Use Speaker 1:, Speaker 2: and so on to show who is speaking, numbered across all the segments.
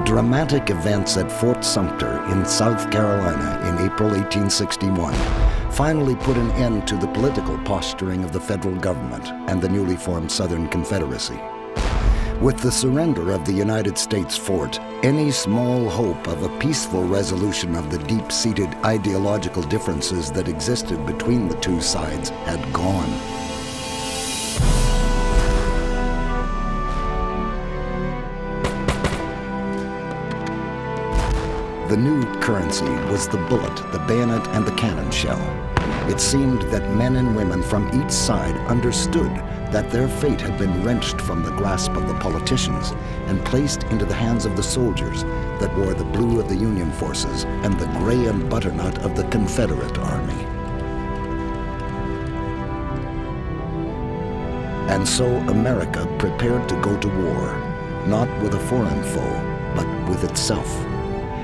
Speaker 1: dramatic events at Fort Sumter in South Carolina in April 1861 finally put an end to the political posturing of the federal government and the newly formed Southern Confederacy. With the surrender of the United States fort, any small hope of a peaceful resolution of the deep-seated ideological differences that existed between the two sides had gone. The new currency was the bullet, the bayonet, and the cannon shell. It seemed that men and women from each side understood that their fate had been wrenched from the grasp of the politicians and placed into the hands of the soldiers that wore the blue of the Union forces and the gray and butternut of the Confederate Army. And so America prepared to go to war, not with a foreign foe, but with itself.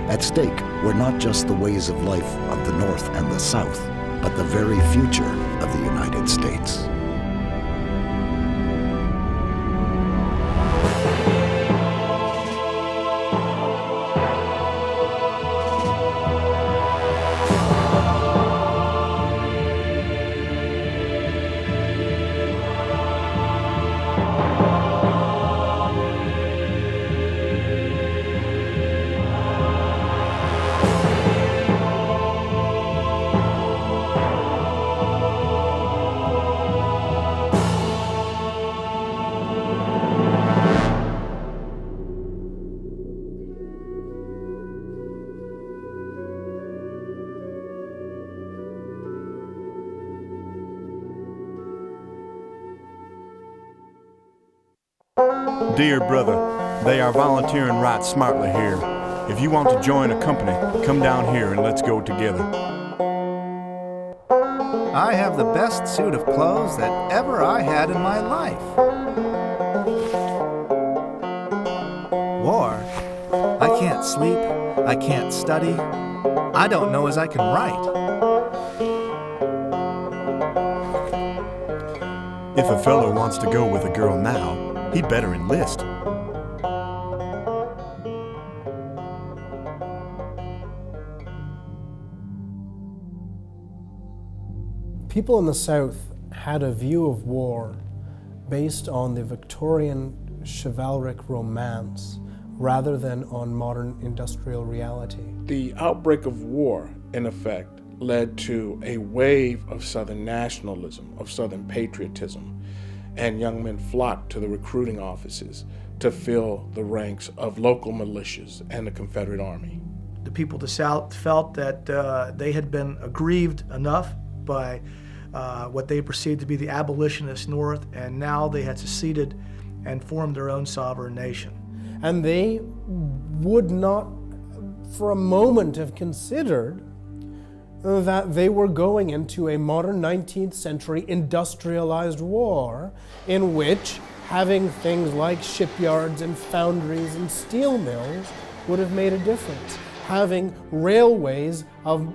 Speaker 1: At stake were not just the ways of life of the North and the South, but the very future of the United States.
Speaker 2: Dear brother, they are volunteering right smartly here. If you want to join a company, come down here and let's go together.
Speaker 3: I have the best suit of clothes that ever I had in my life. War? I can't sleep. I can't study. I don't know as I can write.
Speaker 2: If a fellow wants to go with a girl now, he'd better enlist.
Speaker 4: People in the South had a view of war based on the Victorian chivalric romance rather than on modern industrial reality.
Speaker 5: The outbreak of war, in effect, led to a wave of Southern nationalism, of Southern patriotism, and young men flocked to the recruiting offices to fill the ranks of local militias and the Confederate Army.
Speaker 6: The people of the South felt that they had been aggrieved enough by what they perceived to be the abolitionist North, and now they had seceded and formed their own sovereign nation.
Speaker 4: And they would not for a moment have considered that they were going into a modern 19th century industrialized war in which having things like shipyards and foundries and steel mills would have made a difference. Having railways of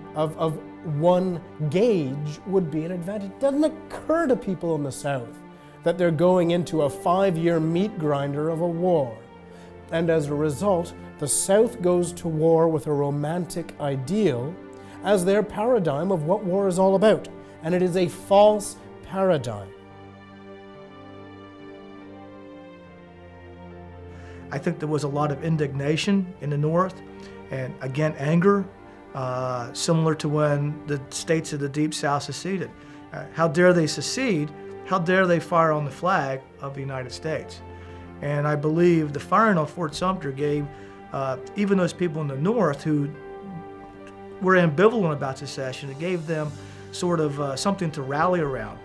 Speaker 4: one gauge would be an advantage. It doesn't occur to people in the South that they're going into a 5-year meat grinder of a war. And as a result, the South goes to war with a romantic ideal as their paradigm of what war is all about. And it is a false paradigm.
Speaker 6: I think there was a lot of indignation in the North, and again, anger, similar to when the states of the Deep South seceded. How dare they secede? How dare they fire on the flag of the United States? And I believe the firing on Fort Sumter gave even those people in the North who were ambivalent about secession, it gave them sort of something to rally around,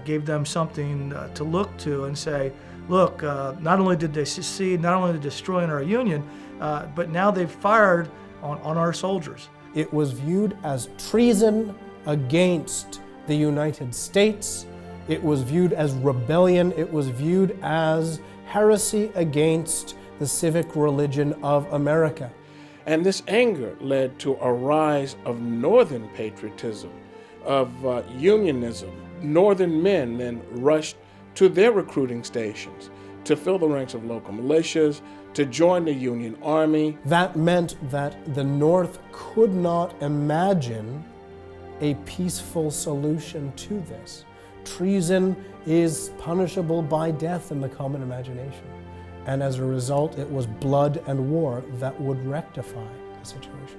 Speaker 6: gave them something to look to and say, look, not only did they secede, not only did they destroy our Union, but now they've fired on our soldiers.
Speaker 4: It was viewed as treason against the United States. It was viewed as rebellion. It was viewed as heresy against the civic religion of America.
Speaker 5: And this anger led to a rise of Northern patriotism, of unionism. Northern men then rushed to their recruiting stations to fill the ranks of local militias, to join the Union Army.
Speaker 4: That meant that the North could not imagine a peaceful solution to this. Treason is punishable by death in the common imagination. And as a result, it was blood and war that would rectify the situation.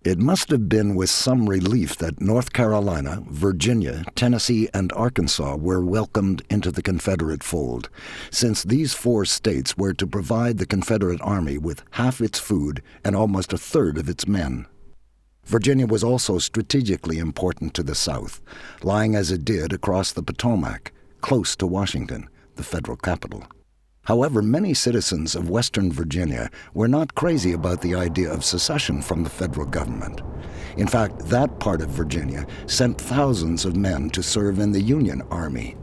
Speaker 1: It must have been with some relief that North Carolina, Virginia, Tennessee, and Arkansas were welcomed into the Confederate fold, since these 4 states were to provide the Confederate Army with half its food and almost a third of its men. Virginia was also strategically important to the South, lying as it did across the Potomac, close to Washington, the federal capital. However, many citizens of Western Virginia were not crazy about the idea of secession from the federal government. In fact, that part of Virginia sent thousands of men to serve in the Union Army.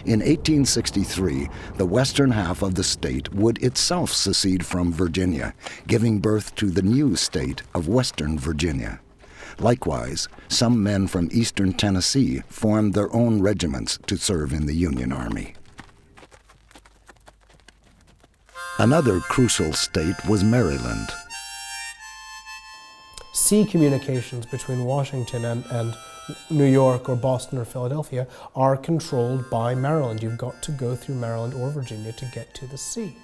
Speaker 1: In 1863, the western half of the state would itself secede from Virginia, giving birth to the new state of Western Virginia. Likewise, some men from eastern Tennessee formed their own regiments to serve in the Union Army. Another crucial state was Maryland.
Speaker 4: Sea communications between Washington and New York or Boston or Philadelphia are controlled by Maryland. You've got to go through Maryland or Virginia to get to the sea.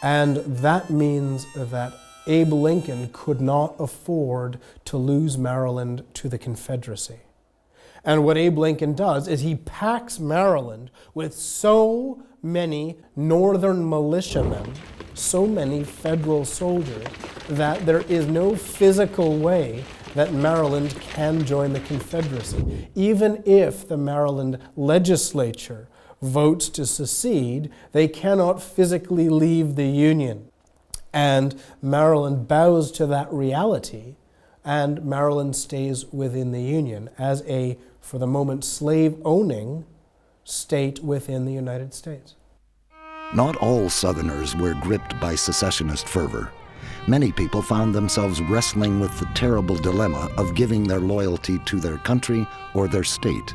Speaker 4: And that means that Abe Lincoln could not afford to lose Maryland to the Confederacy. And what Abe Lincoln does is he packs Maryland with so many northern militiamen, so many federal soldiers, that there is no physical way that Maryland can join the Confederacy. Even if the Maryland legislature votes to secede, they cannot physically leave the Union. And Maryland bows to that reality, and Maryland stays within the Union as a, for the moment, slave-owning state within the United States.
Speaker 1: Not all Southerners were gripped by secessionist fervor. Many people found themselves wrestling with the terrible dilemma of giving their loyalty to their country or their state.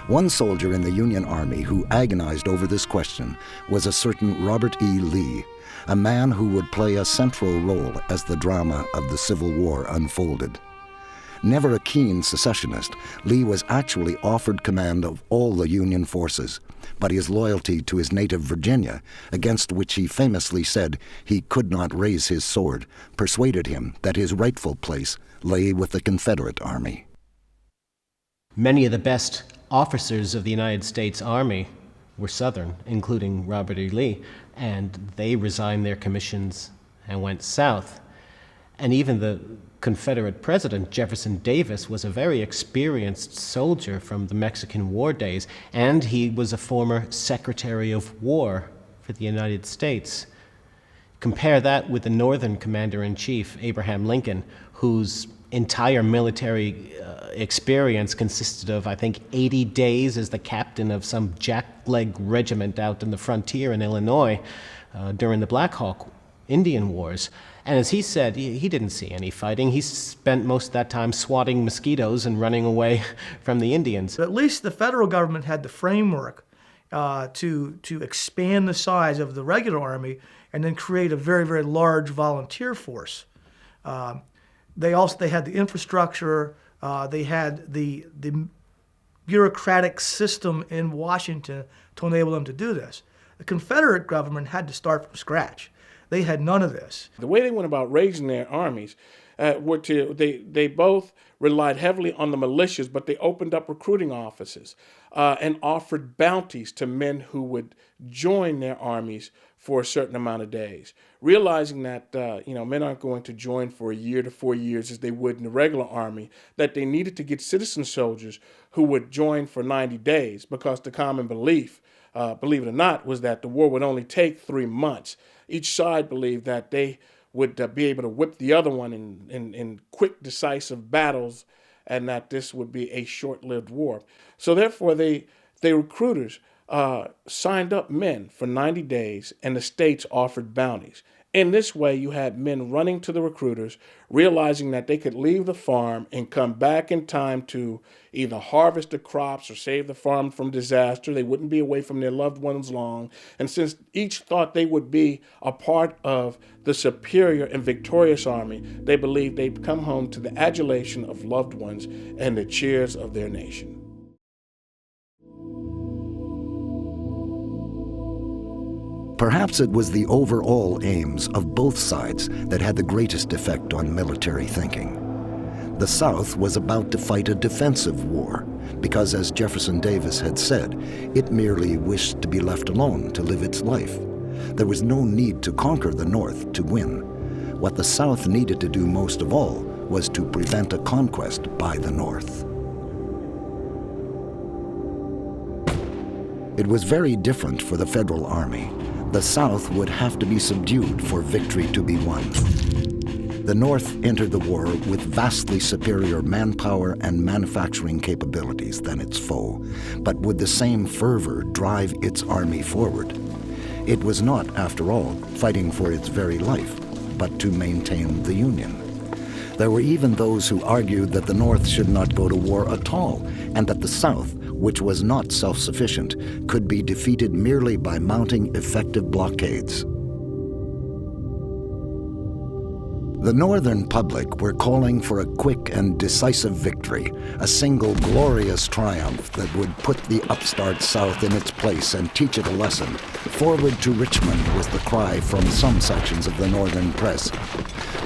Speaker 1: One soldier in the Union Army who agonized over this question was a certain Robert E. Lee, a man who would play a central role as the drama of the Civil War unfolded. Never a keen secessionist, Lee was actually offered command of all the Union forces, but his loyalty to his native Virginia, against which he famously said he could not raise his sword, persuaded him that his rightful place lay with the Confederate Army.
Speaker 7: Many of the best officers of the United States Army were Southern, including Robert E. Lee, and they resigned their commissions and went south. And even the Confederate President, Jefferson Davis, was a very experienced soldier from the Mexican War days, and he was a former Secretary of War for the United States. Compare that with the Northern Commander-in-Chief, Abraham Lincoln, whose entire military experience consisted of, I think, 80 days as the captain of some jackleg regiment out in the frontier in Illinois during the Black Hawk Indian Wars. And as he said, he didn't see any fighting. He spent most of that time swatting mosquitoes and running away from the Indians.
Speaker 6: At least the federal government had the framework to expand the size of the regular army and then create a very, very large volunteer force. They had the infrastructure, they had the bureaucratic system in Washington to enable them to do this. The Confederate government had to start from scratch. They had none of this.
Speaker 5: The way they went about raising their armies, they both relied heavily on the militias, but they opened up recruiting offices and offered bounties to men who would join their armies for a certain amount of days, realizing that men aren't going to join for a year to 4 years as they would in the regular army, that they needed to get citizen soldiers who would join for 90 days, because the common belief, believe it or not, was that the war would only take 3 months. Each side believed that they would be able to whip the other one in quick, decisive battles, and that this would be a short-lived war. So therefore, the recruiters signed up men for 90 days, and the states offered bounties. In this way, you had men running to the recruiters, realizing that they could leave the farm and come back in time to either harvest the crops or save the farm from disaster. They wouldn't be away from their loved ones long. And since each thought they would be a part of the superior and victorious army, they believed they'd come home to the adulation of loved ones and the cheers of their nation.
Speaker 1: Perhaps it was the overall aims of both sides that had the greatest effect on military thinking. The South was about to fight a defensive war because, as Jefferson Davis had said, it merely wished to be left alone to live its life. There was no need to conquer the North to win. What the South needed to do most of all was to prevent a conquest by the North. It was very different for the Federal Army. The South would have to be subdued for victory to be won. The North entered the war with vastly superior manpower and manufacturing capabilities than its foe, but would the same fervor drive its army forward? It was not, after all, fighting for its very life, but to maintain the Union. There were even those who argued that the North should not go to war at all, and that the South, which was not self-sufficient, could be defeated merely by mounting effective blockades. The Northern public were calling for a quick and decisive victory, a single glorious triumph that would put the upstart South in its place and teach it a lesson. Forward to Richmond was the cry from some sections of the Northern press,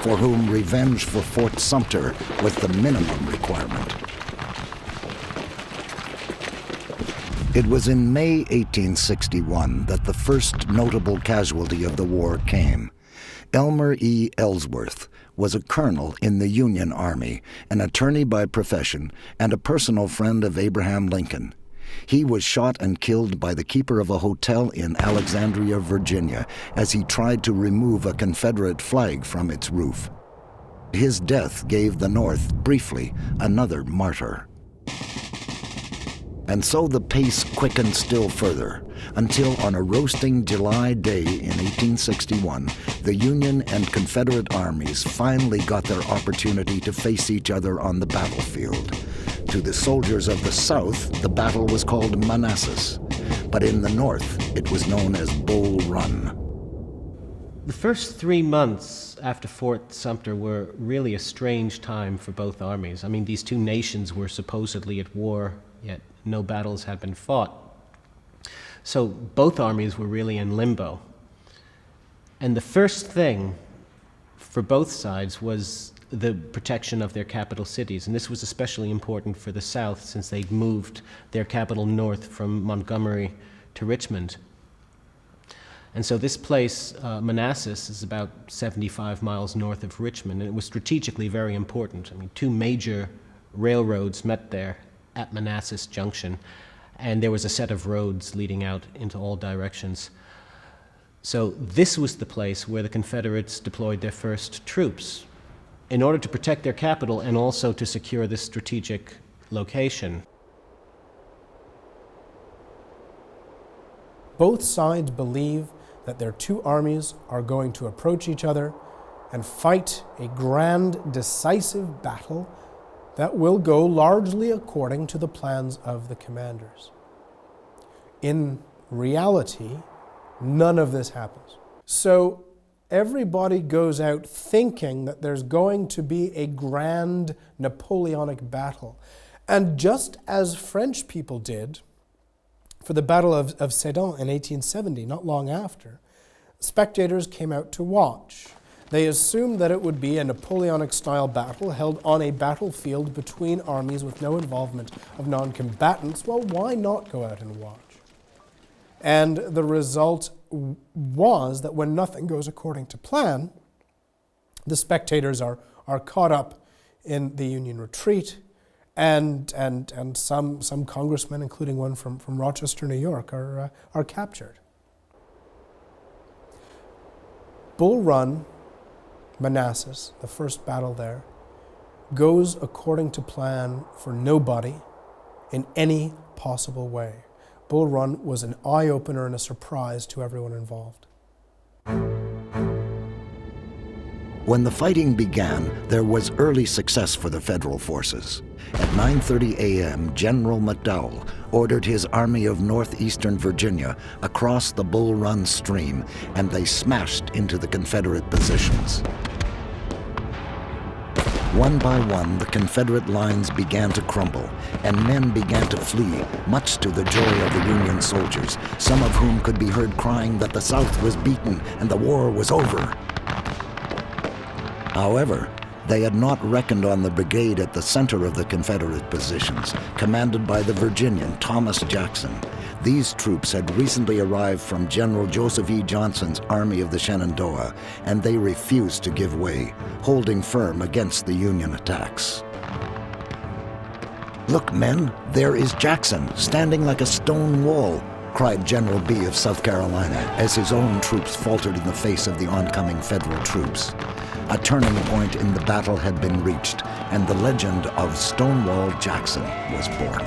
Speaker 1: for whom revenge for Fort Sumter was the minimum requirement. It was in May 1861 that the first notable casualty of the war came. Elmer E. Ellsworth was a colonel in the Union Army, an attorney by profession, and a personal friend of Abraham Lincoln. He was shot and killed by the keeper of a hotel in Alexandria, Virginia, as he tried to remove a Confederate flag from its roof. His death gave the North, briefly, another martyr. And so the pace quickened still further, until on a roasting July day in 1861, the Union and Confederate armies finally got their opportunity to face each other on the battlefield. To the soldiers of the South, the battle was called Manassas, but in the North, it was known as Bull Run.
Speaker 7: The first 3 months after Fort Sumter were really a strange time for both armies. I mean, these two nations were supposedly at war, yet no battles had been fought. So both armies were really in limbo. And the first thing for both sides was the protection of their capital cities. And this was especially important for the South, since they'd moved their capital north from Montgomery to Richmond. And so this place, Manassas, is about 75 miles north of Richmond, and it was strategically very important. I mean, two major railroads met there at Manassas Junction, and there was a set of roads leading out into all directions. So this was the place where the Confederates deployed their first troops in order to protect their capital and also to secure this strategic location.
Speaker 4: Both sides believe that their two armies are going to approach each other and fight a grand, decisive battle that will go largely according to the plans of the commanders. In reality, none of this happens. So everybody goes out thinking that there's going to be a grand Napoleonic battle. And just as French people did for the Battle of Sedan in 1870, not long after, spectators came out to watch. They assumed that it would be a Napoleonic-style battle held on a battlefield between armies with no involvement of non-combatants. Well, why not go out and watch? And the result was that when nothing goes according to plan, the spectators are caught up in the Union retreat, and some congressmen, including one from Rochester, New York, are captured. Bull Run, Manassas, the first battle there, goes according to plan for nobody in any possible way. Bull Run was an eye-opener and a surprise to everyone involved.
Speaker 1: When the fighting began, there was early success for the Federal forces. At 9:30 a.m., General McDowell ordered his Army of Northeastern Virginia across the Bull Run Stream, and they smashed into the Confederate positions. One by one, the Confederate lines began to crumble, and men began to flee, much to the joy of the Union soldiers, some of whom could be heard crying that the South was beaten and the war was over. However, they had not reckoned on the brigade at the center of the Confederate positions, commanded by the Virginian Thomas Jackson. These troops had recently arrived from General Joseph E. Johnston's Army of the Shenandoah, and they refused to give way, holding firm against the Union attacks. "Look, men, there is Jackson, standing like a stone wall," cried General B of South Carolina as his own troops faltered in the face of the oncoming Federal troops. A turning point in the battle had been reached, and the legend of Stonewall Jackson was born.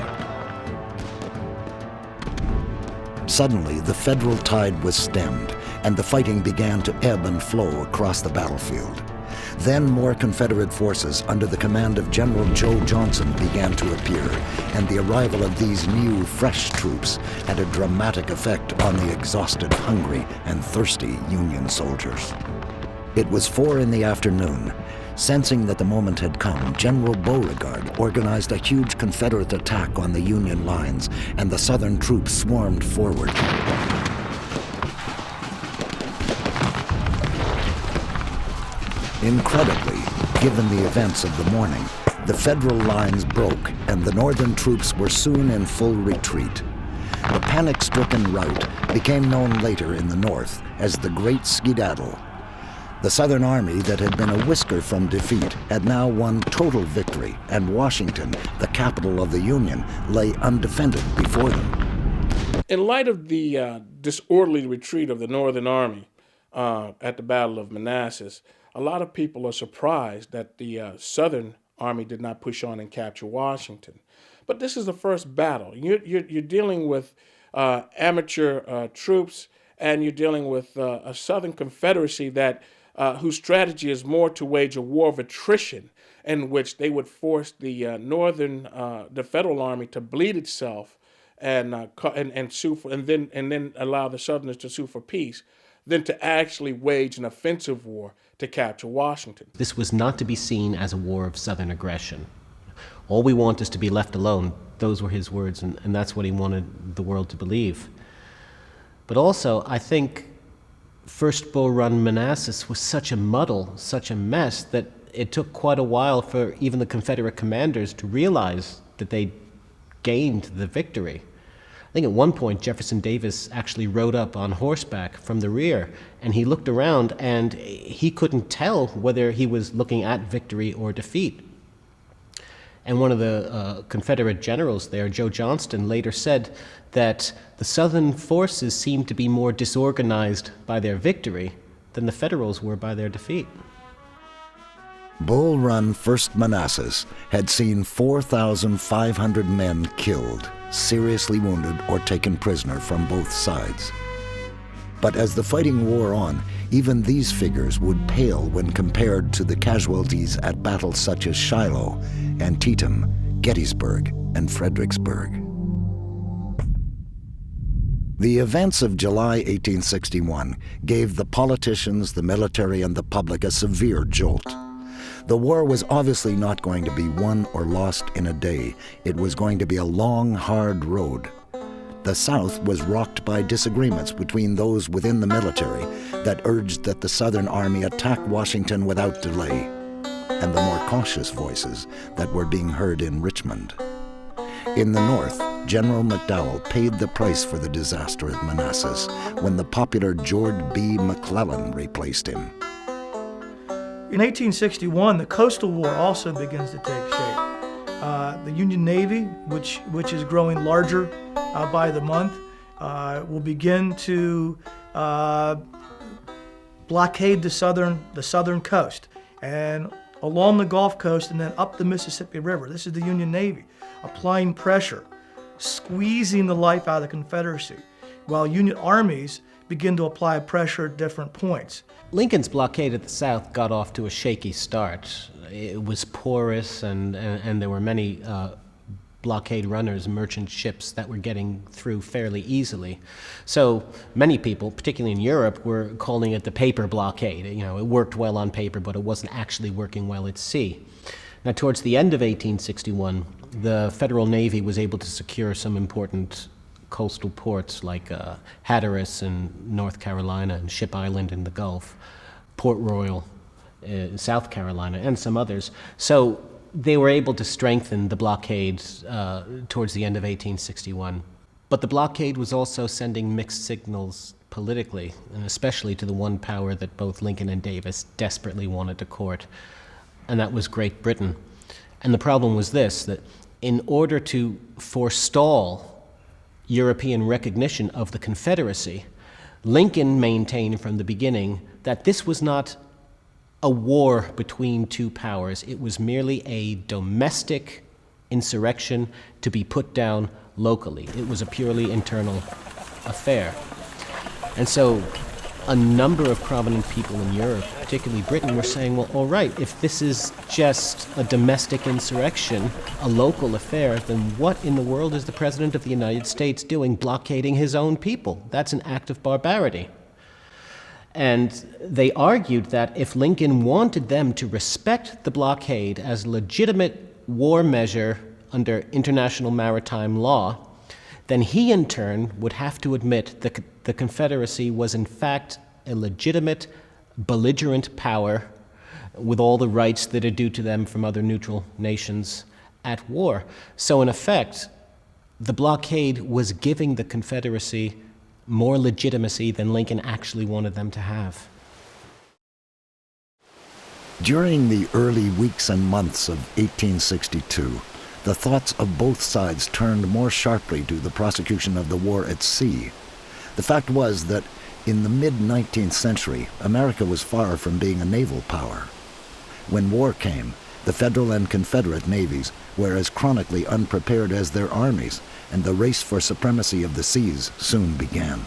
Speaker 1: Suddenly, the Federal tide was stemmed, and the fighting began to ebb and flow across the battlefield. Then more Confederate forces under the command of General Joe Johnson began to appear, and the arrival of these new, fresh troops had a dramatic effect on the exhausted, hungry, and thirsty Union soldiers. It was 4 in the afternoon. Sensing that the moment had come, General Beauregard organized a huge Confederate attack on the Union lines, and the Southern troops swarmed forward. Incredibly, given the events of the morning, the Federal lines broke, and the Northern troops were soon in full retreat. The panic-stricken rout became known later in the North as the Great Skedaddle. The Southern Army that had been a whisker from defeat had now won total victory, and Washington, the capital of the Union, lay undefended before them.
Speaker 5: In light of the disorderly retreat of the Northern Army at the Battle of Manassas, a lot of people are surprised that the Southern Army did not push on and capture Washington. But this is the first battle. You're dealing with amateur troops, and you're dealing with a Southern Confederacy that whose strategy is more to wage a war of attrition, in which they would force the the Federal Army to bleed itself and sue for, and then allow the Southerners to sue for peace, than to actually wage an offensive war to capture Washington.
Speaker 7: This was not to be seen as a war of Southern aggression. All we want is to be left alone. Those were his words, and that's what he wanted the world to believe. But also, I think First Bull Run Manassas was such a muddle, such a mess, that it took quite a while for even the Confederate commanders to realize that they gained the victory. I think at one point Jefferson Davis actually rode up on horseback from the rear, and he looked around and he couldn't tell whether he was looking at victory or defeat. And one of the Confederate generals there, Joe Johnston, later said that the Southern forces seemed to be more disorganized by their victory than the Federals were by their defeat.
Speaker 1: Bull Run 1st Manassas had seen 4,500 men killed, seriously wounded, or taken prisoner from both sides. But as the fighting wore on, even these figures would pale when compared to the casualties at battles such as Shiloh, Antietam, Gettysburg, and Fredericksburg. The events of July 1861 gave the politicians, the military, and the public a severe jolt. The war was obviously not going to be won or lost in a day. It was going to be a long, hard road. The South was rocked by disagreements between those within the military that urged that the Southern Army attack Washington without delay, and the more cautious voices that were being heard in Richmond. In the North, General McDowell paid the price for the disaster at Manassas when the popular George B. McClellan replaced him.
Speaker 6: In 1861, the Coastal War also begins to take shape. The Union Navy, which is growing larger by the month, will begin to blockade the southern coast, and along the Gulf Coast and then up the Mississippi River. This is the Union Navy applying pressure, squeezing the life out of the Confederacy, while Union armies begin to apply pressure at different points.
Speaker 7: Lincoln's blockade at the South got off to a shaky start. It was porous, and there were many blockade runners, merchant ships that were getting through fairly easily. So many people, particularly in Europe, were calling it the paper blockade. You know, it worked well on paper, but it wasn't actually working well at sea. Now, towards the end of 1861, the Federal Navy was able to secure some important coastal ports like Hatteras in North Carolina and Ship Island in the Gulf, Port Royal in South Carolina, and some others. So they were able to strengthen the blockade towards the end of 1861. But the blockade was also sending mixed signals politically, and especially to the one power that both Lincoln and Davis desperately wanted to court, and that was Great Britain. And the problem was this, that in order to forestall European recognition of the Confederacy, Lincoln maintained from the beginning that this was not a war between two powers. It was merely a domestic insurrection to be put down locally. It was a purely internal affair. And so a number of prominent people in Europe, particularly Britain, were saying, well, all right, if this is just a domestic insurrection, a local affair, then what in the world is the President of the United States doing blockading his own people? That's an act of barbarity. And they argued that if Lincoln wanted them to respect the blockade as a legitimate war measure under international maritime law, then he in turn would have to admit that the Confederacy was in fact a legitimate belligerent power with all the rights that are due to them from other neutral nations at war. So in effect, the blockade was giving the Confederacy more legitimacy than Lincoln actually wanted them to have.
Speaker 1: During the early weeks and months of 1862, the thoughts of both sides turned more sharply to the prosecution of the war at sea. The fact was that in the mid-19th century, America was far from being a naval power. When war came, the Federal and Confederate navies were as chronically unprepared as their armies, and the race for supremacy of the seas soon began.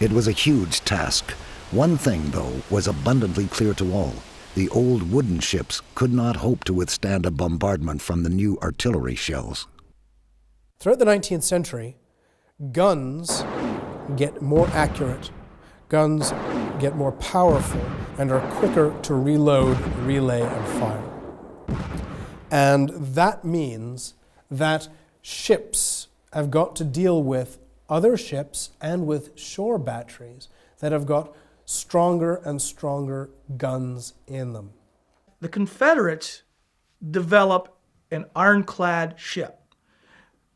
Speaker 1: It was a huge task. One thing, though, was abundantly clear to all. The old wooden ships could not hope to withstand a bombardment from the new artillery shells.
Speaker 4: Throughout the 19th century, guns get more accurate, guns get more powerful, and are quicker to reload, relay, and fire. And that means that ships have got to deal with other ships and with shore batteries that have got stronger and stronger guns in them.
Speaker 6: The Confederates develop an ironclad ship,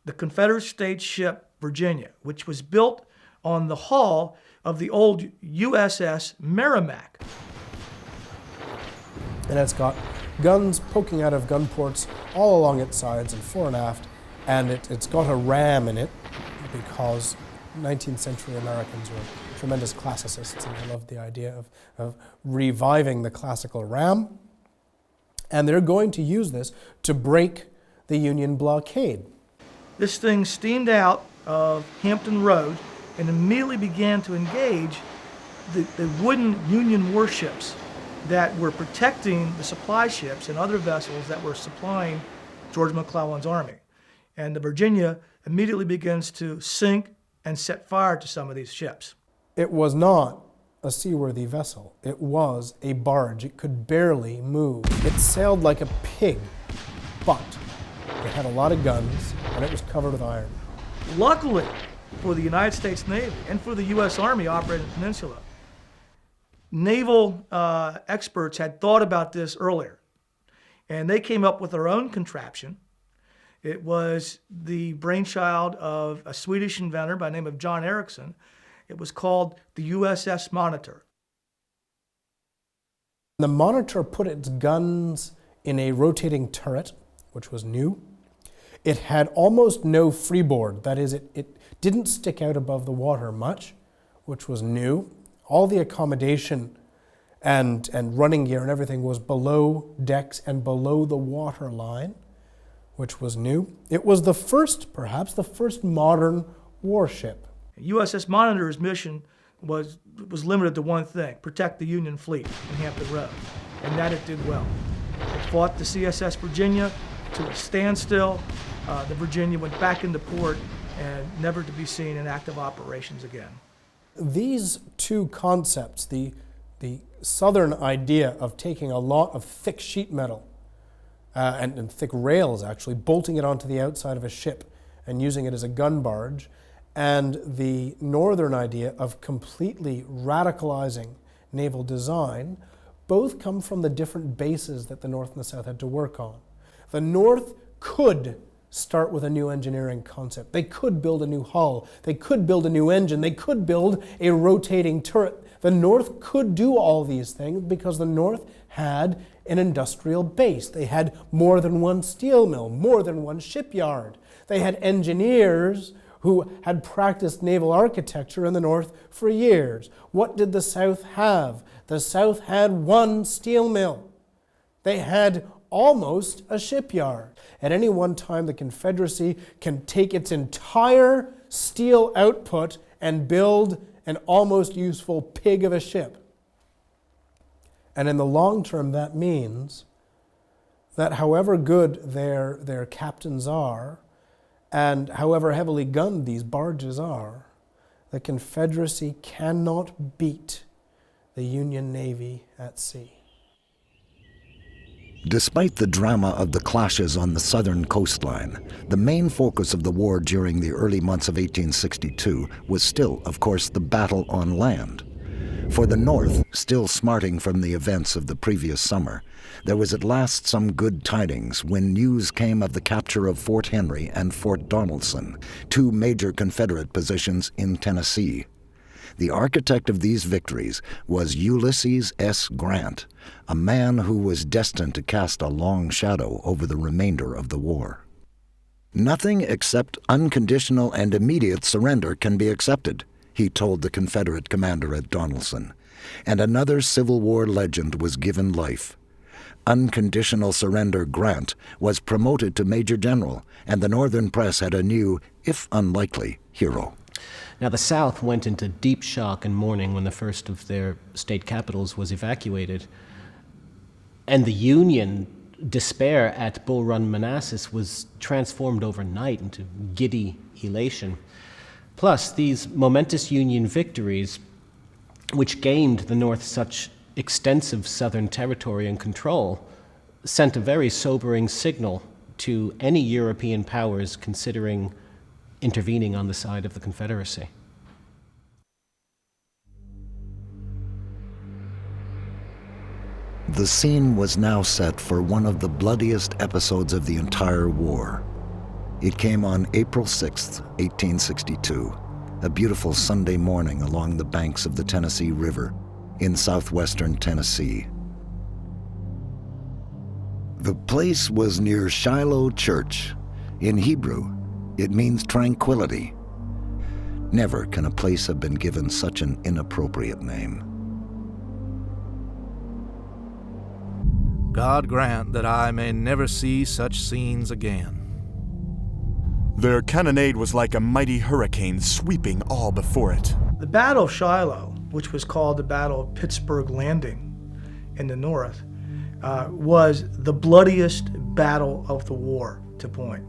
Speaker 6: the Confederate States ship Virginia, which was built on the hull of the old USS Merrimack.
Speaker 4: And it's got guns poking out of gun ports all along its sides and fore and aft, and it's got a ram in it because 19th century Americans were tremendous classicists and they loved the idea of reviving the classical ram. And they're going to use this to break the Union blockade.
Speaker 6: This thing steamed out of Hampton Road and immediately began to engage the wooden Union warships that were protecting the supply ships and other vessels that were supplying George McClellan's army. And the Virginia immediately begins to sink and set fire to some of these ships.
Speaker 4: It was not a seaworthy vessel. It was a barge. It could barely move. It sailed like a pig, but it had a lot of guns and it was covered with iron.
Speaker 6: Luckily for the United States Navy and for the U.S. Army operating in the peninsula, naval experts had thought about this earlier, and they came up with their own contraption. It was the brainchild of a Swedish inventor by the name of John Ericsson. It was called the USS Monitor.
Speaker 4: The Monitor put its guns in a rotating turret, which was new. It had almost no freeboard. That is, it didn't stick out above the water much, which was new. All the accommodation and running gear and everything was below decks and below the water line, which was new. It was the first, perhaps the first modern warship.
Speaker 6: USS Monitor's mission was limited to one thing: protect the Union fleet in Hampton Roads, and that it did well. It fought the CSS Virginia to a standstill. The Virginia went back into port and never to be seen in active operations again.
Speaker 4: These two concepts, the Southern idea of taking a lot of thick sheet metal and thick rails, actually, bolting it onto the outside of a ship and using it as a gun barge, and the Northern idea of completely radicalizing naval design, both come from the different bases that the North and the South had to work on. The North could start with a new engineering concept. They could build a new hull. They could build a new engine. They could build a rotating turret. The North could do all these things because the North had an industrial base. They had more than one steel mill, more than one shipyard. They had engineers who had practiced naval architecture in the North for years. What did the South have? The South had one steel mill. They had almost a shipyard. At any one time, the Confederacy can take its entire steel output and build an almost useful pig of a ship. And in the long term, that means that however good their captains are, and however heavily gunned these barges are, the Confederacy cannot beat the Union Navy at sea.
Speaker 1: Despite the drama of the clashes on the southern coastline, the main focus of the war during the early months of 1862 was still, of course, the battle on land. For the North, still smarting from the events of the previous summer, there was at last some good tidings when news came of the capture of Fort Henry and Fort Donelson, two major Confederate positions in Tennessee. The architect of these victories was Ulysses S. Grant, a man who was destined to cast a long shadow over the remainder of the war. "Nothing except unconditional and immediate surrender can be accepted," he told the Confederate commander at Donelson, and another Civil War legend was given life. Unconditional Surrender Grant was promoted to Major General, and the Northern press had a new, if unlikely, hero.
Speaker 7: Now, the South went into deep shock and mourning when the first of their state capitals was evacuated. And the Union despair at Bull Run, Manassas was transformed overnight into giddy elation. Plus, these momentous Union victories, which gained the North such extensive southern territory and control, sent a very sobering signal to any European powers considering intervening on the side of the Confederacy.
Speaker 1: The scene was now set for one of the bloodiest episodes of the entire war. It came on April 6, 1862, a beautiful Sunday morning along the banks of the Tennessee River in southwestern Tennessee. The place was near Shiloh Church. In Hebrew, it means tranquility. Never can a place have been given such an inappropriate name.
Speaker 3: God grant that I may never see such scenes again.
Speaker 2: Their cannonade was like a mighty hurricane sweeping all before it.
Speaker 6: The Battle of Shiloh, which was called the Battle of Pittsburgh Landing in the North, was the bloodiest battle of the war, to point.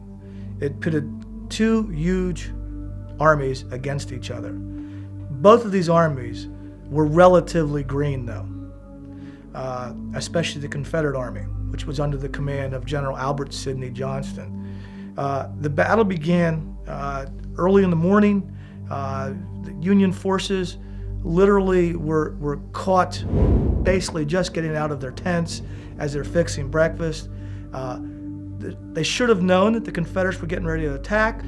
Speaker 6: It pitted two huge armies against each other. Both of these armies were relatively green, though, especially the Confederate Army, which was under the command of General Albert Sidney Johnston. The battle began early in the morning. The Union forces literally were caught basically just getting out of their tents as they're fixing breakfast. They should have known that the Confederates were getting ready to attack.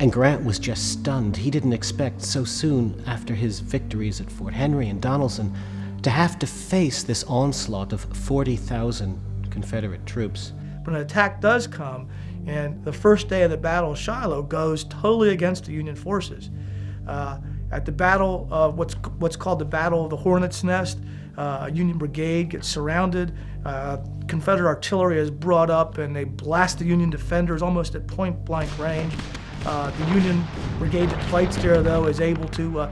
Speaker 7: And Grant was just stunned. He didn't expect so soon after his victories at Fort Henry and Donelson to have to face this onslaught of 40,000 Confederate troops.
Speaker 6: But an attack does come, and the first day of the Battle of Shiloh goes totally against the Union forces. At the battle of what's called the Battle of the Hornet's Nest, a Union brigade gets surrounded. Confederate artillery is brought up, and they blast the Union defenders almost at point-blank range. The Union brigade that fights there, though, is able to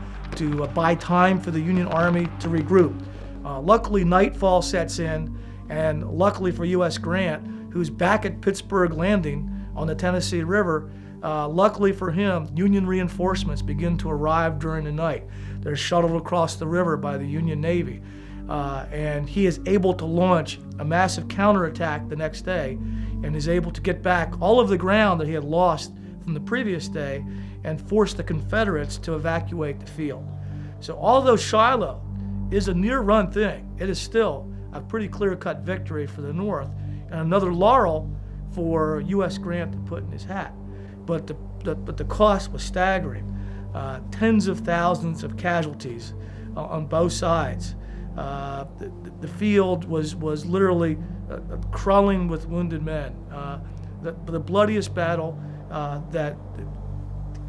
Speaker 6: buy time for the Union Army to regroup. Luckily, nightfall sets in, and luckily for U.S. Grant, who's back at Pittsburgh Landing on the Tennessee River, luckily for him, Union reinforcements begin to arrive during the night. They're shuttled across the river by the Union Navy, and he is able to launch a massive counterattack the next day, and is able to get back all of the ground that he had lost from the previous day and force the Confederates to evacuate the field. So although Shiloh is a near-run thing, it is still a pretty clear-cut victory for the North and another laurel for U.S. Grant to put in his hat. But the cost was staggering. Tens of thousands of casualties on both sides. The field was literally crawling with wounded men. The bloodiest battle that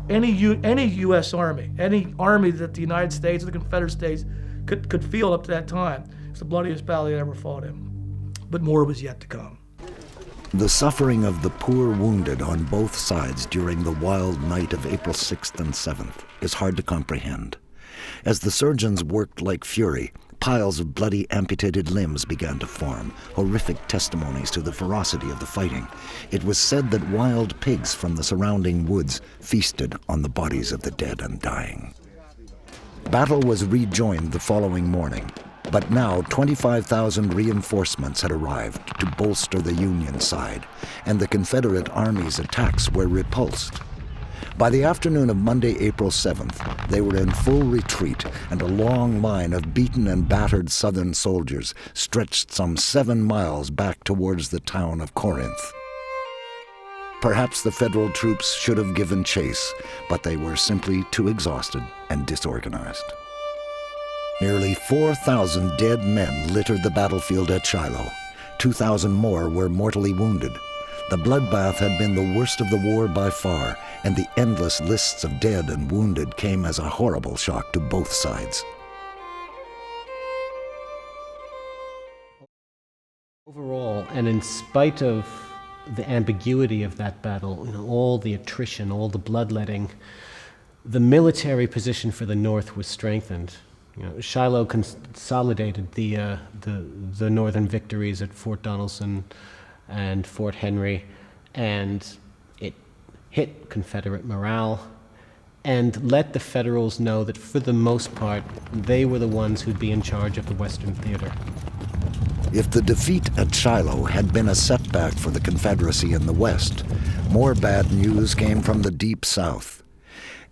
Speaker 6: any U.S. Army, any army that the United States or the Confederate States could field up to that time, it's the bloodiest battle they ever fought in. But more was yet to come.
Speaker 1: The suffering of the poor wounded on both sides during the wild night of April 6th and 7th is hard to comprehend. As the surgeons worked like fury, piles of bloody amputated limbs began to form, horrific testimonies to the ferocity of the fighting. It was said that wild pigs from the surrounding woods feasted on the bodies of the dead and dying. Battle was rejoined the following morning, but now 25,000 reinforcements had arrived to bolster the Union side, and the Confederate Army's attacks were repulsed. By the afternoon of Monday, April 7th, they were in full retreat, and a long line of beaten and battered Southern soldiers stretched some 7 miles back towards the town of Corinth. Perhaps the Federal troops should have given chase, but they were simply too exhausted and disorganized. Nearly 4,000 dead men littered the battlefield at Shiloh. 2,000 more were mortally wounded. The bloodbath had been the worst of the war by far, and the endless lists of dead and wounded came as a horrible shock to both sides.
Speaker 7: Overall, and in spite of the ambiguity of that battle, all the attrition, all the bloodletting, the military position for the North was strengthened. Shiloh consolidated the northern victories at Fort Donelson and Fort Henry, and it hit Confederate morale and let the Federals know that for the most part, they were the ones who'd be in charge of the Western theater.
Speaker 1: If the defeat at Shiloh had been a setback for the Confederacy in the West, more bad news came from the Deep South.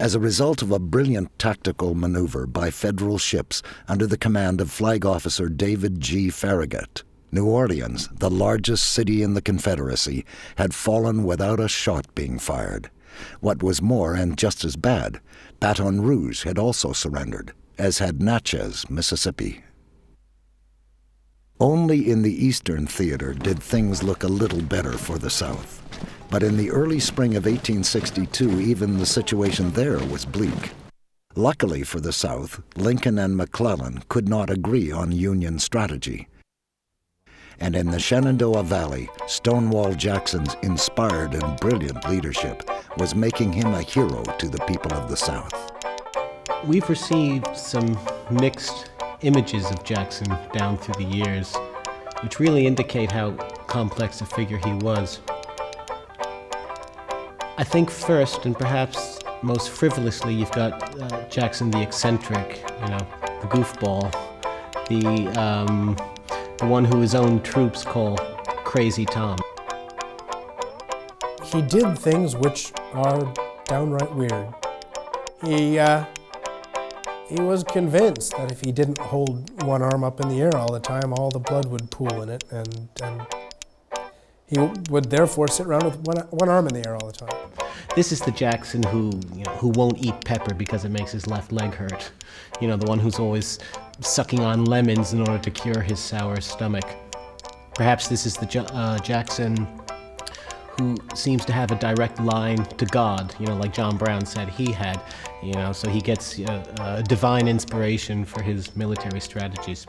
Speaker 1: As a result of a brilliant tactical maneuver by Federal ships under the command of Flag Officer David G. Farragut, New Orleans, the largest city in the Confederacy, had fallen without a shot being fired. What was more, and just as bad, Baton Rouge had also surrendered, as had Natchez, Mississippi. Only in the Eastern Theater did things look a little better for the South. But in the early spring of 1862, even the situation there was bleak. Luckily for the South, Lincoln and McClellan could not agree on Union strategy. And in the Shenandoah Valley, Stonewall Jackson's inspired and brilliant leadership was making him a hero to the people of the South.
Speaker 7: We've received some mixed images of Jackson down through the years, which really indicate how complex a figure he was. I think first, and perhaps most frivolously, you've got Jackson the eccentric, the goofball, the one who his own troops call Crazy Tom.
Speaker 4: He did things which are downright weird. He was convinced that if he didn't hold one arm up in the air all the time, all the blood would pool in it, and he would therefore sit around with one arm in the air all the time.
Speaker 7: This is the Jackson who won't eat pepper because it makes his left leg hurt. The one who's always sucking on lemons in order to cure his sour stomach. Perhaps this is the Jackson who seems to have a direct line to God, like John Brown said he had, so he gets divine inspiration for his military strategies.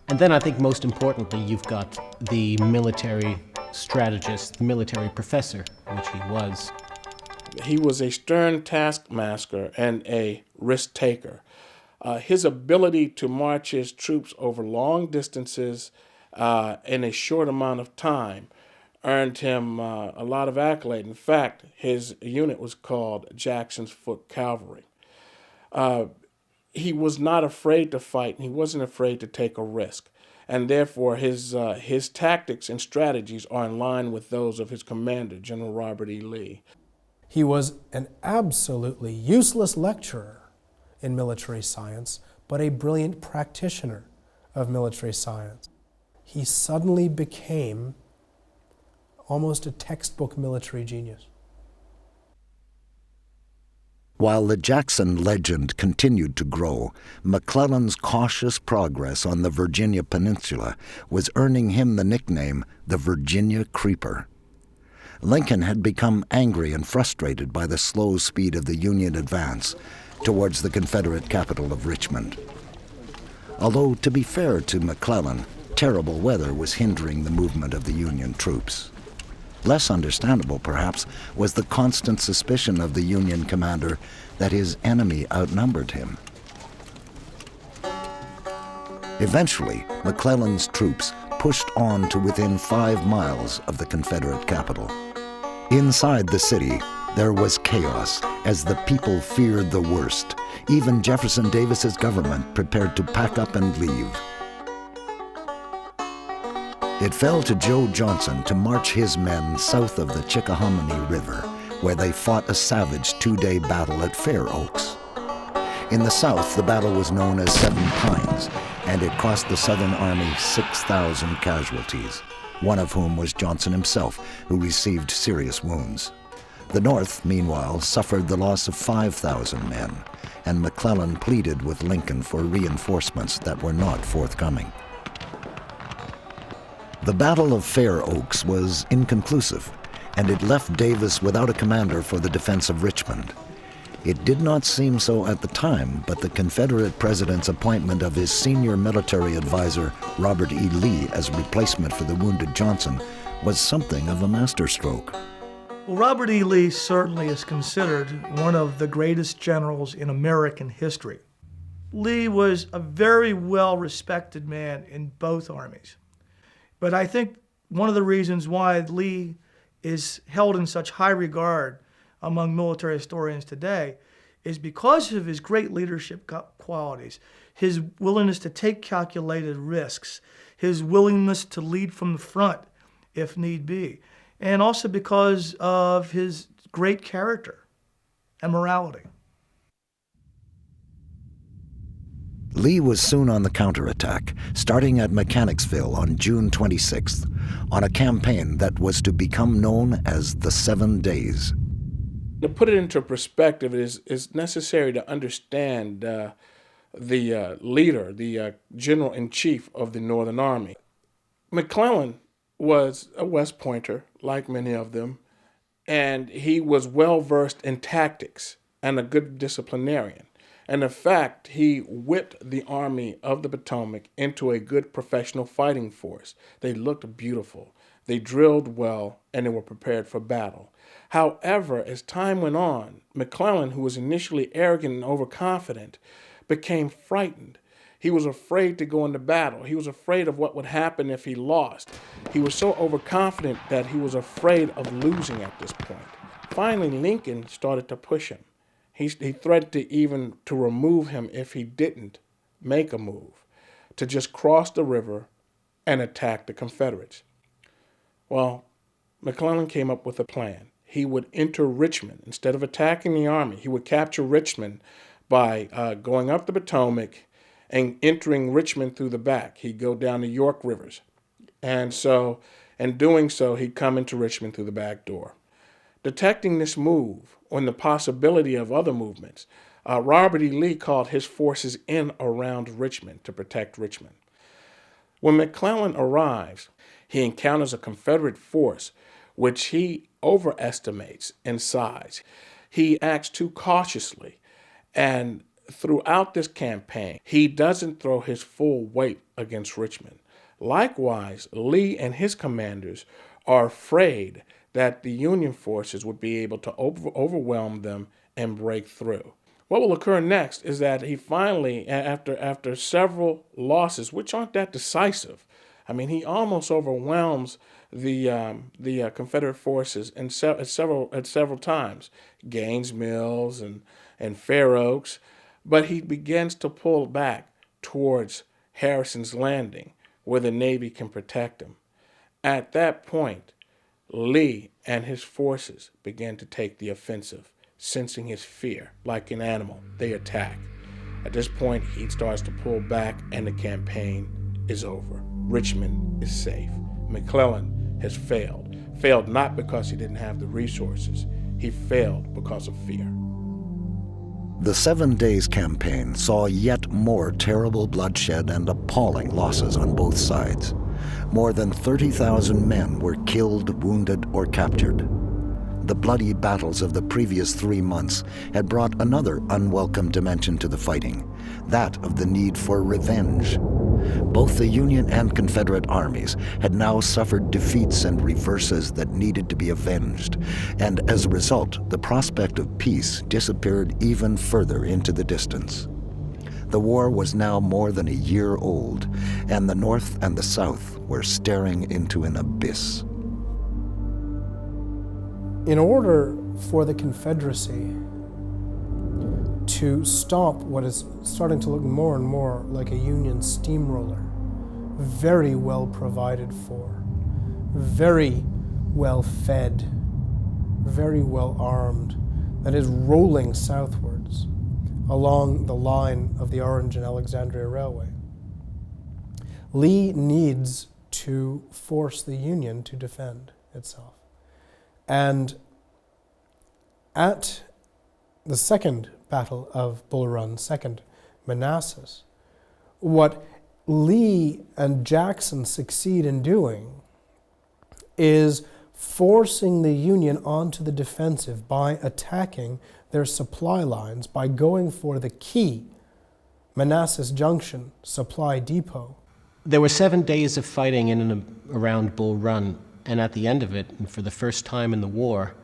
Speaker 7: And then I think most importantly, you've got the military strategist, the military professor, which he was.
Speaker 5: He was a stern taskmaster and a risk taker. His ability to march his troops over long distances in a short amount of time earned him a lot of accolade. In fact, his unit was called Jackson's Foot Cavalry. He was not afraid to fight, and he wasn't afraid to take a risk. And therefore, his tactics and strategies are in line with those of his commander, General Robert E. Lee.
Speaker 4: He was an absolutely useless lecturer in military science, but a brilliant practitioner of military science. He suddenly became almost a textbook military genius.
Speaker 1: While the Jackson legend continued to grow, McClellan's cautious progress on the Virginia Peninsula was earning him the nickname the Virginia Creeper. Lincoln had become angry and frustrated by the slow speed of the Union advance towards the Confederate capital of Richmond. Although, to be fair to McClellan, terrible weather was hindering the movement of the Union troops. Less understandable, perhaps, was the constant suspicion of the Union commander that his enemy outnumbered him. Eventually, McClellan's troops pushed on to within 5 miles of the Confederate capital. Inside the city, there was chaos as the people feared the worst. Even Jefferson Davis's government prepared to pack up and leave. It fell to Joe Johnson to march his men south of the Chickahominy River, where they fought a savage 2-day battle at Fair Oaks. In the South, the battle was known as Seven Pines, and it cost the Southern Army 6,000 casualties, one of whom was Johnson himself, who received serious wounds. The North, meanwhile, suffered the loss of 5,000 men, and McClellan pleaded with Lincoln for reinforcements that were not forthcoming. The Battle of Fair Oaks was inconclusive, and it left Davis without a commander for the defense of Richmond. It did not seem so at the time, but the Confederate president's appointment of his senior military advisor, Robert E. Lee, as replacement for the wounded Johnson was something of a masterstroke.
Speaker 6: Well, Robert E. Lee certainly is considered one of the greatest generals in American history. Lee was a very well-respected man in both armies. But I think one of the reasons why Lee is held in such high regard among military historians today is because of his great leadership qualities, his willingness to take calculated risks, his willingness to lead from the front if need be, and also because of his great character and morality.
Speaker 1: Lee was soon on the counterattack, starting at Mechanicsville on June 26th, on a campaign that was to become known as the 7 Days.
Speaker 5: To put it into perspective, it is necessary to understand the leader, the general-in-chief of the Northern Army. McClellan was a West Pointer, like many of them, and he was well-versed in tactics and a good disciplinarian. And in fact, he whipped the Army of the Potomac into a good professional fighting force. They looked beautiful, they drilled well, and they were prepared for battle. However, as time went on, McClellan, who was initially arrogant and overconfident, became frightened. He was afraid to go into battle. He was afraid of what would happen if he lost. He was so overconfident that he was afraid of losing at this point. Finally, Lincoln started to push him. He threatened to remove him if he didn't make a move, to just cross the river and attack the Confederates. Well, McClellan came up with a plan. He would enter Richmond. Instead of attacking the army, he would capture Richmond by going up the Potomac and entering Richmond through the back. He'd go down the York Rivers. And so, in doing so, he'd come into Richmond through the back door. Detecting this move and the possibility of other movements, Robert E. Lee called his forces in around Richmond to protect Richmond. When McClellan arrives, he encounters a Confederate force which he overestimates in size. He acts too cautiously, and throughout this campaign, he doesn't throw his full weight against Richmond. Likewise, Lee and his commanders are afraid that the Union forces would be able to overwhelm them and break through. What will occur next is that he finally, after several losses, which aren't that decisive, I mean, he almost overwhelms the Confederate forces at several times, Gaines Mills and Fair Oaks, but he begins to pull back towards Harrison's Landing, where the Navy can protect him. At that point, Lee and his forces began to take the offensive. Sensing his fear, like an animal, they attack. At this point, he starts to pull back, and the campaign is over. Richmond is safe. McClellan has failed. Failed not because he didn't have the resources. He failed because of fear.
Speaker 1: The 7 Days Campaign saw yet more terrible bloodshed and appalling losses on both sides. More than 30,000 men were killed, wounded, or captured. The bloody battles of the previous 3 months had brought another unwelcome dimension to the fighting, that of the need for revenge. Both the Union and Confederate armies had now suffered defeats and reverses that needed to be avenged, and as a result, the prospect of peace disappeared even further into the distance. The war was now more than a year old, and the North and the South were staring into an abyss.
Speaker 4: In order for the Confederacy to stop what is starting to look more and more like a Union steamroller, very well provided for, very well fed, very well armed, that is rolling southwards along the line of the Orange and Alexandria Railway, Lee needs to force the Union to defend itself. And at the second Battle of Bull Run, second Manassas, what Lee and Jackson succeed in doing is forcing the Union onto the defensive by attacking their supply lines, by going for the key Manassas Junction supply depot.
Speaker 7: There were 7 days of fighting in and around Bull Run, and at the end of it, and for the first time in the war,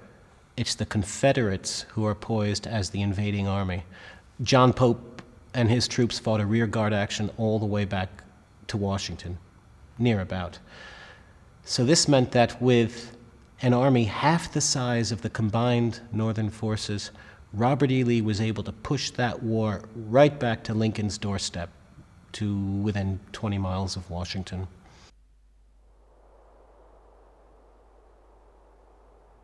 Speaker 7: it's the Confederates who are poised as the invading army. John Pope and his troops fought a rearguard action all the way back to Washington, near about. So this meant that with an army half the size of the combined Northern forces, Robert E. Lee was able to push that war right back to Lincoln's doorstep, to within 20 miles of Washington.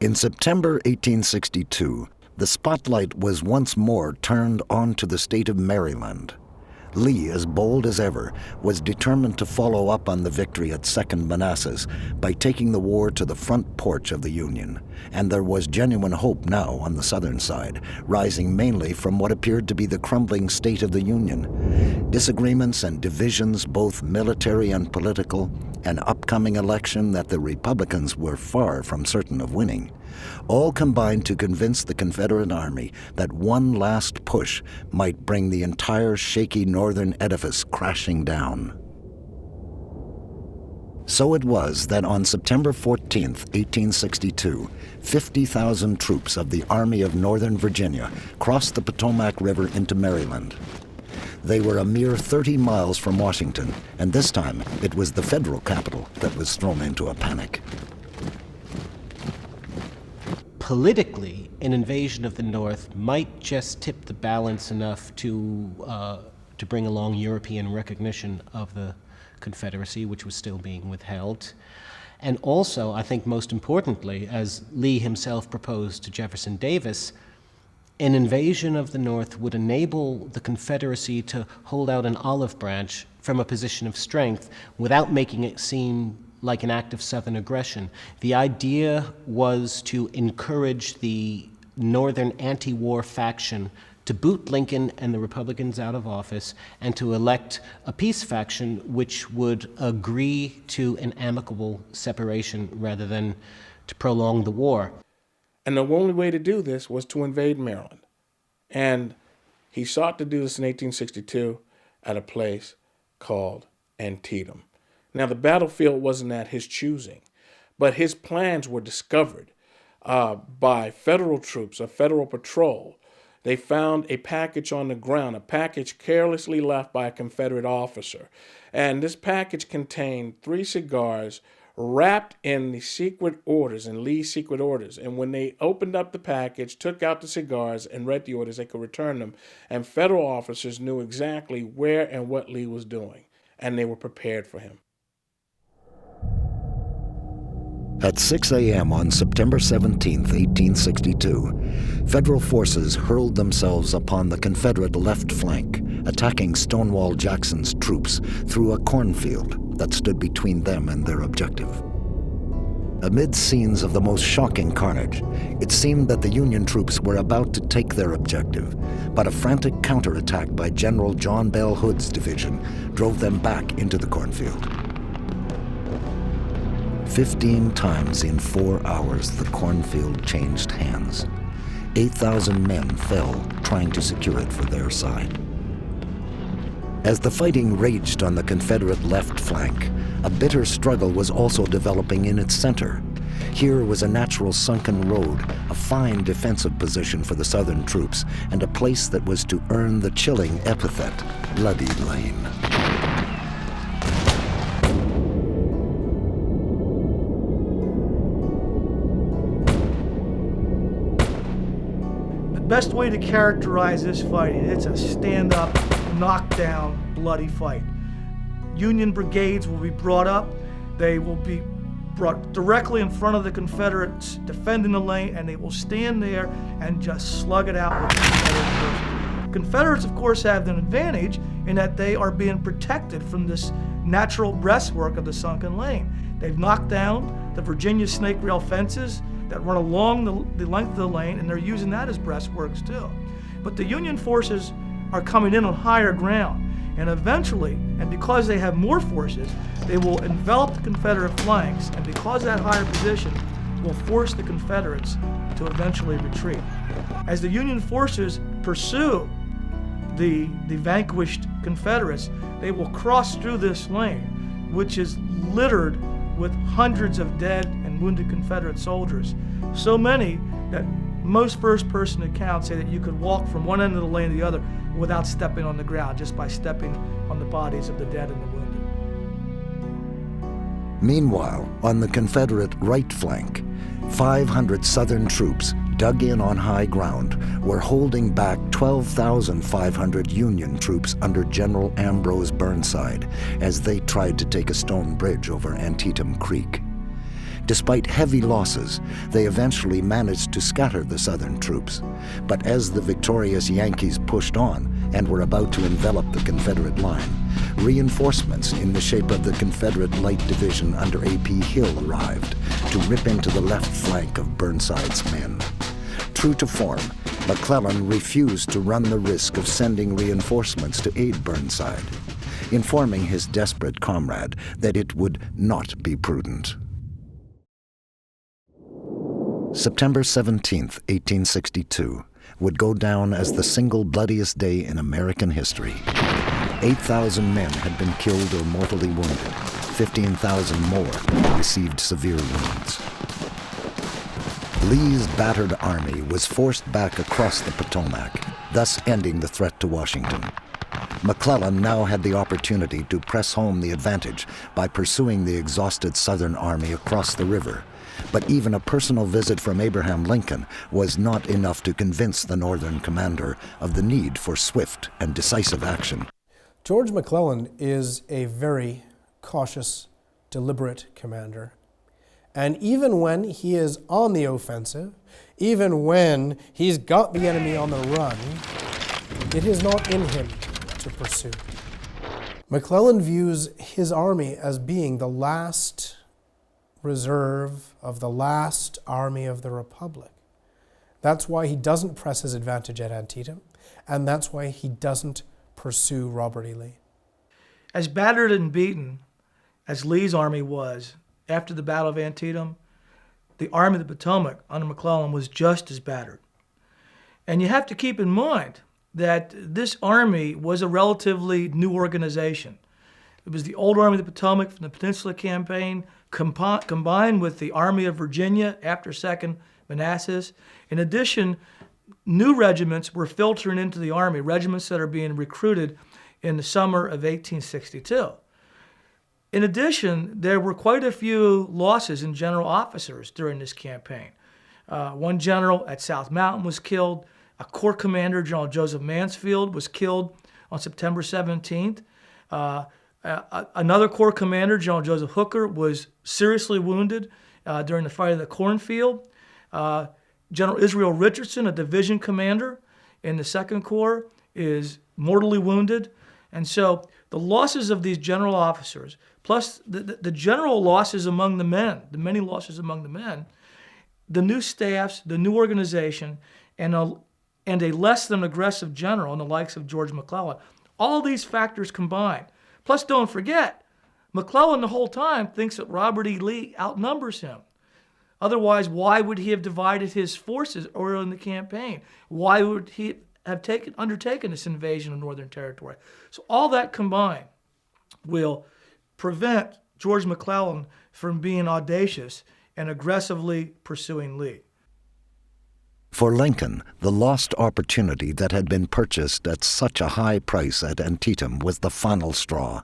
Speaker 1: In September 1862, the spotlight was once more turned onto the state of Maryland. Lee, as bold as ever, was determined to follow up on the victory at Second Manassas by taking the war to the front porch of the Union, and there was genuine hope now on the southern side, rising mainly from what appeared to be the crumbling state of the Union. Disagreements and divisions, both military and political, an upcoming election that the Republicans were far from certain of winning, all combined to convince the Confederate Army that one last push might bring the entire shaky northern edifice crashing down. So it was that on September 14, 1862, 50,000 troops of the Army of Northern Virginia crossed the Potomac River into Maryland. They were a mere 30 miles from Washington, and this time it was the federal capital that was thrown into a panic.
Speaker 7: Politically, an invasion of the North might just tip the balance enough to bring along European recognition of the Confederacy, which was still being withheld. And also, I think most importantly, as Lee himself proposed to Jefferson Davis, an invasion of the North would enable the Confederacy to hold out an olive branch from a position of strength without making it seem like an act of Southern aggression. The idea was to encourage the Northern anti-war faction to boot Lincoln and the Republicans out of office and to elect a peace faction which would agree to an amicable separation rather than to prolong the war.
Speaker 5: And the only way to do this was to invade Maryland. And he sought to do this in 1862 at a place called Antietam. Now, the battlefield wasn't at his choosing, But his plans were discovered by federal troops, a federal patrol. They found a package on the ground, a package carelessly left by a Confederate officer. And this package contained 3 cigars wrapped in the secret orders, in Lee's secret orders. And when they opened up the package, took out the cigars, and read the orders, they could return them. And federal officers knew exactly where and what Lee was doing, and they were prepared for him.
Speaker 1: At 6 a.m. on September 17, 1862, federal forces hurled themselves upon the Confederate left flank, attacking Stonewall Jackson's troops through a cornfield that stood between them and their objective. Amid scenes of the most shocking carnage, it seemed that the Union troops were about to take their objective, but a frantic counterattack by General John Bell Hood's division drove them back into the cornfield. 15 times in 4 hours, the cornfield changed hands. 8,000 men fell trying to secure it for their side. As the fighting raged on the Confederate left flank, a bitter struggle was also developing in its center. Here was a natural sunken road, a fine defensive position for the Southern troops, and a place that was to earn the chilling epithet, Bloody Lane.
Speaker 6: Best way to characterize this fight, it's a stand-up, knockdown, bloody fight. Union brigades will be brought up. They will be brought directly in front of the Confederates defending the lane, and they will stand there and just slug it out with the Confederate forces. Confederates, of course, have an advantage in that they are being protected from this natural breastwork of the sunken lane. They've knocked down the Virginia snake rail fences that run along the length of the lane, and they're using that as breastworks too. But the Union forces are coming in on higher ground, and eventually, and because they have more forces, they will envelop the Confederate flanks, and because of that higher position, will force the Confederates to eventually retreat. As the Union forces pursue the vanquished Confederates, they will cross through this lane, which is littered with hundreds of dead and wounded Confederate soldiers. So many that most first-person accounts say that you could walk from one end of the lane to the other without stepping on the ground, just by stepping on the bodies of the dead and the wounded.
Speaker 1: Meanwhile, on the Confederate right flank, 500 Southern troops dug in on high ground were holding back 12,500 Union troops under General Ambrose Burnside as they tried to take a stone bridge over Antietam Creek. Despite heavy losses, they eventually managed to scatter the Southern troops. But as the victorious Yankees pushed on and were about to envelop the Confederate line, reinforcements in the shape of the Confederate Light Division under A.P. Hill arrived to rip into the left flank of Burnside's men. True to form, McClellan refused to run the risk of sending reinforcements to aid Burnside, informing his desperate comrade that it would not be prudent. September 17, 1862, would go down as the single bloodiest day in American history. 8,000 men had been killed or mortally wounded. 15,000 more received severe wounds. Lee's battered army was forced back across the Potomac, thus ending the threat to Washington. McClellan now had the opportunity to press home the advantage by pursuing the exhausted Southern army across the river. But even a personal visit from Abraham Lincoln was not enough to convince the Northern commander of the need for swift and decisive action.
Speaker 4: George McClellan is a very cautious, deliberate commander. And even when he is on the offensive, even when he's got the enemy on the run, it is not in him to pursue. McClellan views his army as being the last reserve of the last army of the Republic. That's why he doesn't press his advantage at Antietam, and that's why he doesn't pursue Robert E. Lee.
Speaker 6: As battered and beaten as Lee's army was after the Battle of Antietam, the Army of the Potomac under McClellan was just as battered. And you have to keep in mind that this army was a relatively new organization. It was the old Army of the Potomac from the Peninsula Campaign combined with the Army of Virginia after Second Manassas. In addition, new regiments were filtering into the Army, regiments that are being recruited in the summer of 1862. In addition, there were quite a few losses in general officers during this campaign. One general at South Mountain was killed. A corps commander, General Joseph Mansfield, was killed on September 17th. Another corps commander, General Joseph Hooker, was seriously wounded during the fight of the Cornfield. General Israel Richardson, a division commander in the Second Corps, is mortally wounded. And so the losses of these general officers, plus the general losses among the men, the many losses among the men, the new staffs, the new organization, and a less than aggressive general in the likes of George McClellan, all these factors combined. Plus, don't forget, McClellan the whole time thinks that Robert E. Lee outnumbers him. Otherwise, why would he have divided his forces early in the campaign? Why would he have undertaken this invasion of Northern Territory? So all that combined will prevent George McClellan from being audacious and aggressively pursuing Lee.
Speaker 1: For Lincoln, the lost opportunity that had been purchased at such a high price at Antietam was the final straw.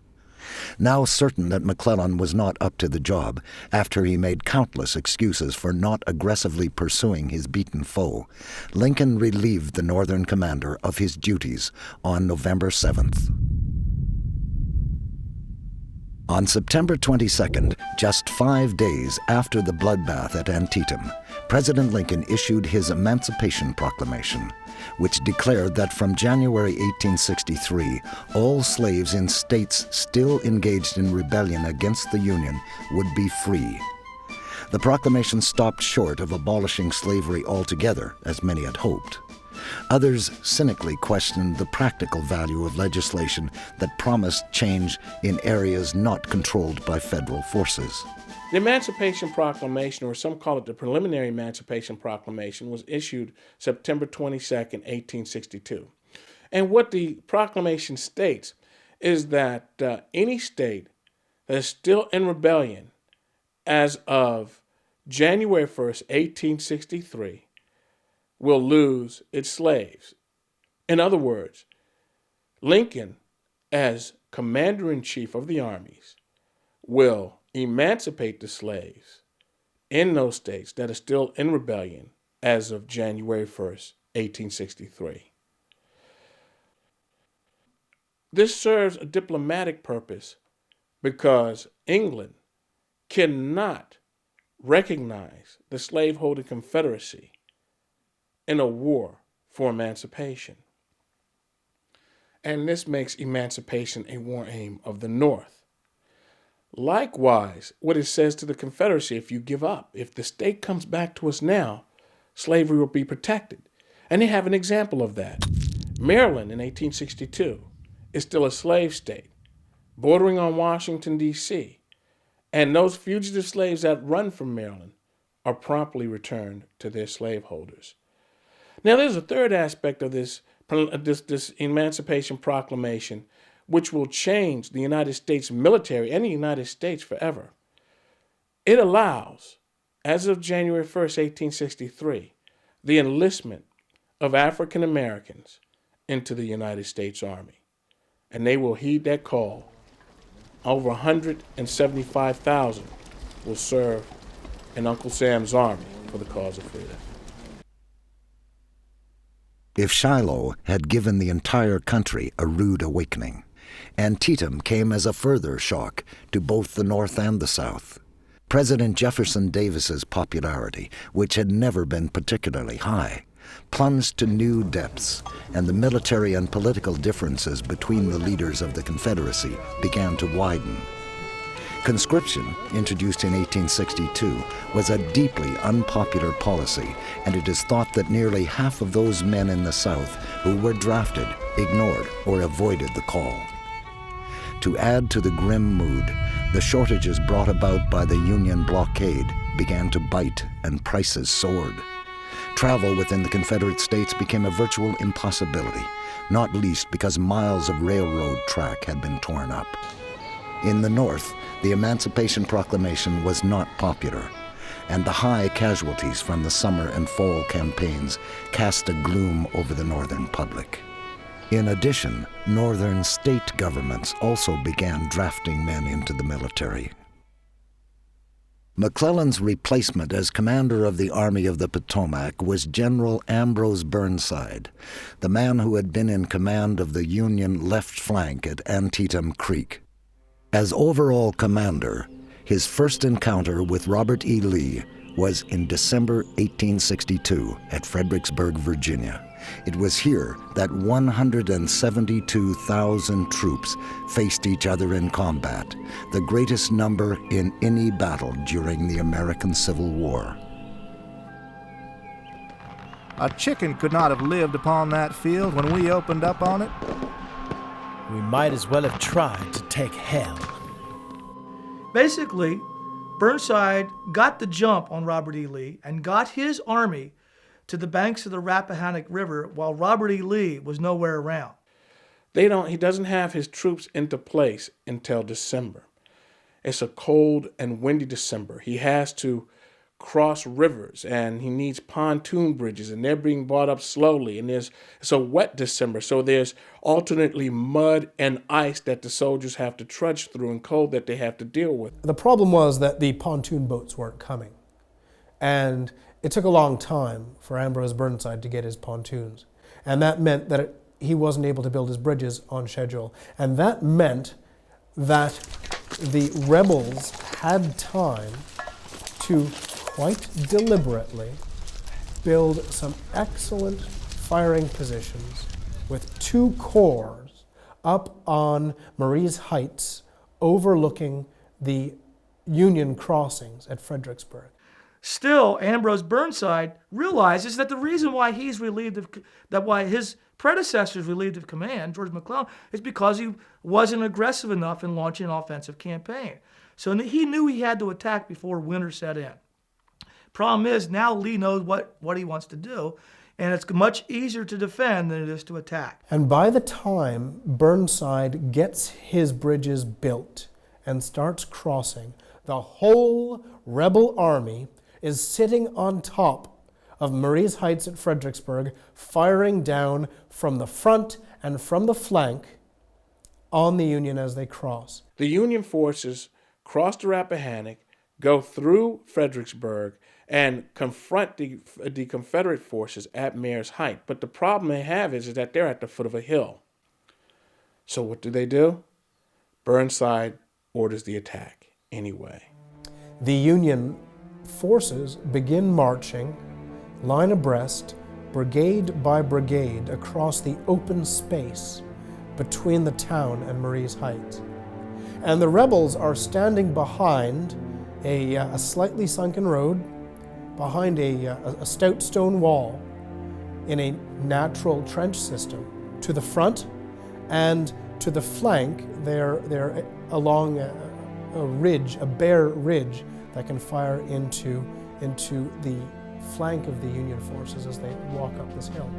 Speaker 1: Now certain that McClellan was not up to the job, after he made countless excuses for not aggressively pursuing his beaten foe, Lincoln relieved the Northern commander of his duties on November 7th. On September 22nd, just 5 days after the bloodbath at Antietam, President Lincoln issued his Emancipation Proclamation, which declared that from January 1863, all slaves in states still engaged in rebellion against the Union would be free. The proclamation stopped short of abolishing slavery altogether, as many had hoped. Others cynically questioned the practical value of legislation that promised change in areas not controlled by federal forces.
Speaker 5: The Emancipation Proclamation, or some call it the Preliminary Emancipation Proclamation, was issued September 22nd, 1862. And what the proclamation states is that any state that is still in rebellion as of January 1st, 1863, will lose its slaves. In other words, Lincoln, as commander-in-chief of the armies, will emancipate the slaves in those states that are still in rebellion as of January 1st, 1863. This serves a diplomatic purpose because England cannot recognize the slaveholding Confederacy in a war for emancipation. And this makes emancipation a war aim of the North. Likewise, what it says to the Confederacy, if you give up, if the state comes back to us now, slavery will be protected. And they have an example of that. Maryland in 1862 is still a slave state, bordering on Washington, D.C., and those fugitive slaves that run from Maryland are promptly returned to their slaveholders. Now, there's a third aspect of this Emancipation Proclamation which will change the United States military and the United States forever. It allows, as of January 1st, 1863, the enlistment of African Americans into the United States Army. And they will heed that call. Over 175,000 will serve in Uncle Sam's Army for the cause of freedom.
Speaker 1: If Shiloh had given the entire country a rude awakening, Antietam came as a further shock to both the North and the South. President Jefferson Davis's popularity, which had never been particularly high, plunged to new depths, and the military and political differences between the leaders of the Confederacy began to widen. Conscription, introduced in 1862, was a deeply unpopular policy, and it is thought that nearly half of those men in the South who were drafted ignored or avoided the call. To add to the grim mood, the shortages brought about by the Union blockade began to bite and prices soared. Travel within the Confederate States became a virtual impossibility, not least because miles of railroad track had been torn up. In the North, the Emancipation Proclamation was not popular, and the high casualties from the summer and fall campaigns cast a gloom over the Northern public. In addition, Northern state governments also began drafting men into the military. McClellan's replacement as commander of the Army of the Potomac was General Ambrose Burnside, the man who had been in command of the Union left flank at Antietam Creek. As overall commander, his first encounter with Robert E. Lee was in December 1862 at Fredericksburg, Virginia. It was here that 172,000 troops faced each other in combat, the greatest number in any battle during the American Civil War.
Speaker 3: A chicken could not have lived upon that field when we opened up on it.
Speaker 8: We might as well have tried to take hell.
Speaker 6: Basically, Burnside got the jump on Robert E. Lee and got his army to the banks of the Rappahannock River while Robert E. Lee was nowhere around.
Speaker 5: He doesn't have his troops into place until December. It's a cold and windy December. He has to cross rivers and he needs pontoon bridges and they're being brought up slowly. And it's a wet December, so there's alternately mud and ice that the soldiers have to trudge through and cold that they have to deal with.
Speaker 4: The problem was that the pontoon boats weren't coming. And it took a long time for Ambrose Burnside to get his pontoons. And that meant that he wasn't able to build his bridges on schedule. And that meant that the rebels had time to quite deliberately build some excellent firing positions with two corps up on Marye's Heights overlooking the Union crossings at Fredericksburg.
Speaker 6: Still, Ambrose Burnside realizes that the reason why he's why his predecessors relieved of command, George McClellan, is because he wasn't aggressive enough in launching an offensive campaign. So he knew he had to attack before winter set in. Problem is, now Lee knows what he wants to do, and it's much easier to defend than it is to attack.
Speaker 4: And by the time Burnside gets his bridges built and starts crossing, the whole rebel army is sitting on top of Marye's Heights at Fredericksburg, firing down from the front and from the flank on the Union as they cross.
Speaker 5: The Union forces cross the Rappahannock, go through Fredericksburg, and confront the Confederate forces at Marye's Height. But the problem they have is that they're at the foot of a hill. So what do? Burnside orders the attack anyway.
Speaker 4: The Union forces begin marching, line abreast, brigade by brigade, across the open space between the town and Marye's Heights. And the rebels are standing behind a slightly sunken road, behind a stout stone wall in a natural trench system. To the front and to the flank, they're along a ridge, a bare ridge that can fire into the flank of the Union forces as they walk up this hill.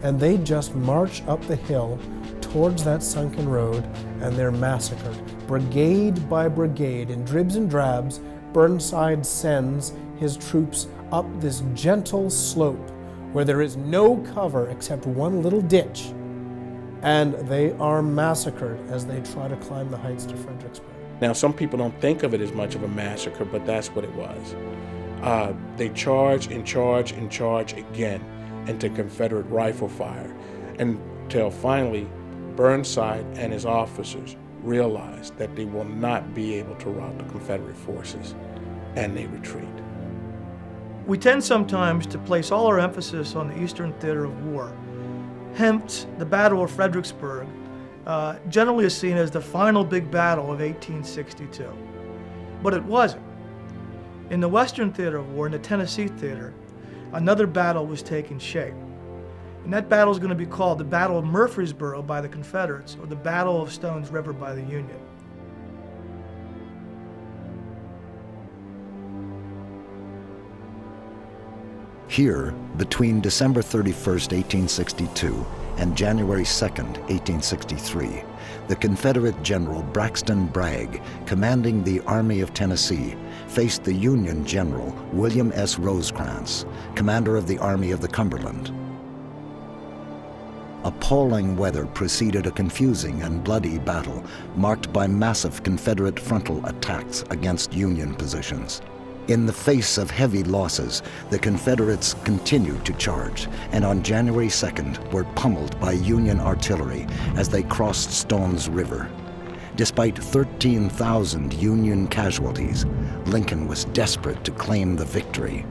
Speaker 4: And they just march up the hill towards that sunken road, and they're massacred. Brigade by brigade, in dribs and drabs, Burnside sends his troops up this gentle slope where there is no cover except one little ditch, and they are massacred as they try to climb the heights to Fredericksburg.
Speaker 5: Now, some people don't think of it as much of a massacre, but that's what it was. They charge and charge and charge again into Confederate rifle fire until finally Burnside and his officers realize that they will not be able to rout the Confederate forces, and they retreat.
Speaker 6: We tend sometimes to place all our emphasis on the Eastern theater of war. Hence, the Battle of Fredericksburg generally is seen as the final big battle of 1862. But it wasn't. In the Western theater of war, in the Tennessee theater, another battle was taking shape. And that battle is going to be called the Battle of Murfreesboro by the Confederates, or the Battle of Stones River by the Union.
Speaker 1: Here, between December 31st, 1862, and January 2, 1863, the Confederate General Braxton Bragg, commanding the Army of Tennessee, faced the Union General William S. Rosecrans, commander of the Army of the Cumberland. Appalling weather preceded a confusing and bloody battle marked by massive Confederate frontal attacks against Union positions. In the face of heavy losses, the Confederates continued to charge, and on January 2nd were pummeled by Union artillery as they crossed Stones River. Despite 13,000 Union casualties, Lincoln was desperate to claim the victory.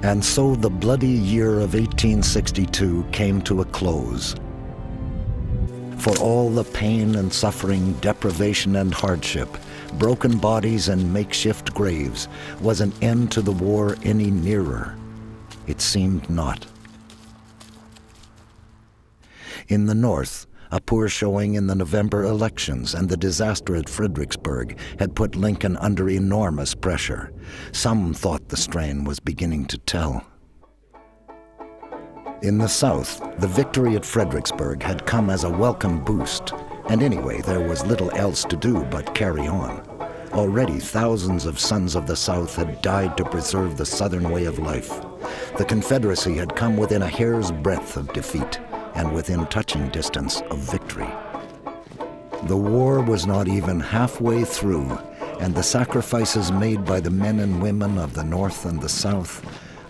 Speaker 1: And so the bloody year of 1862 came to a close. For all the pain and suffering, deprivation and hardship, broken bodies and makeshift graves, was an end to the war any nearer? It seemed not. In the North, a poor showing in the November elections and the disaster at Fredericksburg had put Lincoln under enormous pressure. Some thought the strain was beginning to tell. In the South, the victory at Fredericksburg had come as a welcome boost, and anyway, there was little else to do but carry on. Already thousands of sons of the South had died to preserve the Southern way of life. The Confederacy had come within a hair's breadth of defeat, and within touching distance of victory. The war was not even halfway through, and the sacrifices made by the men and women of the North and the South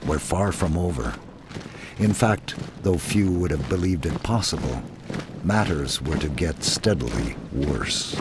Speaker 1: were far from over. In fact, though few would have believed it possible, matters were to get steadily worse.